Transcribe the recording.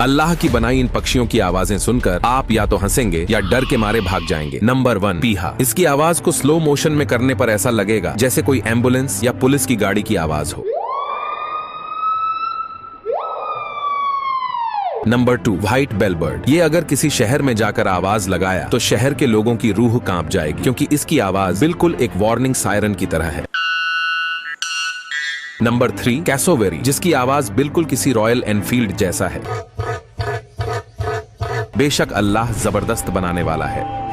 अल्लाह की बनाई इन पक्षियों की आवाजें सुनकर आप या तो हंसेंगे या डर के मारे भाग जाएंगे। नंबर 1, पीहा। इसकी आवाज को स्लो मोशन में करने पर ऐसा लगेगा जैसे कोई एम्बुलेंस या पुलिस की गाड़ी की आवाज हो। Number 2, white bellbird. ये अगर किसी शहर में जाकर आवाज लगाया तो शहर के लोगों की रूह कांप जाएगी, क्योंकि इसकी आवाज बिल्कुल एक वार्निंग सायरन की तरह है। नंबर 3, कैसोवेरी, जिसकी आवाज बिल्कुल किसी रॉयल एनफील्ड जैसा है। बेशक अल्लाह जबरदस्त बनाने वाला है।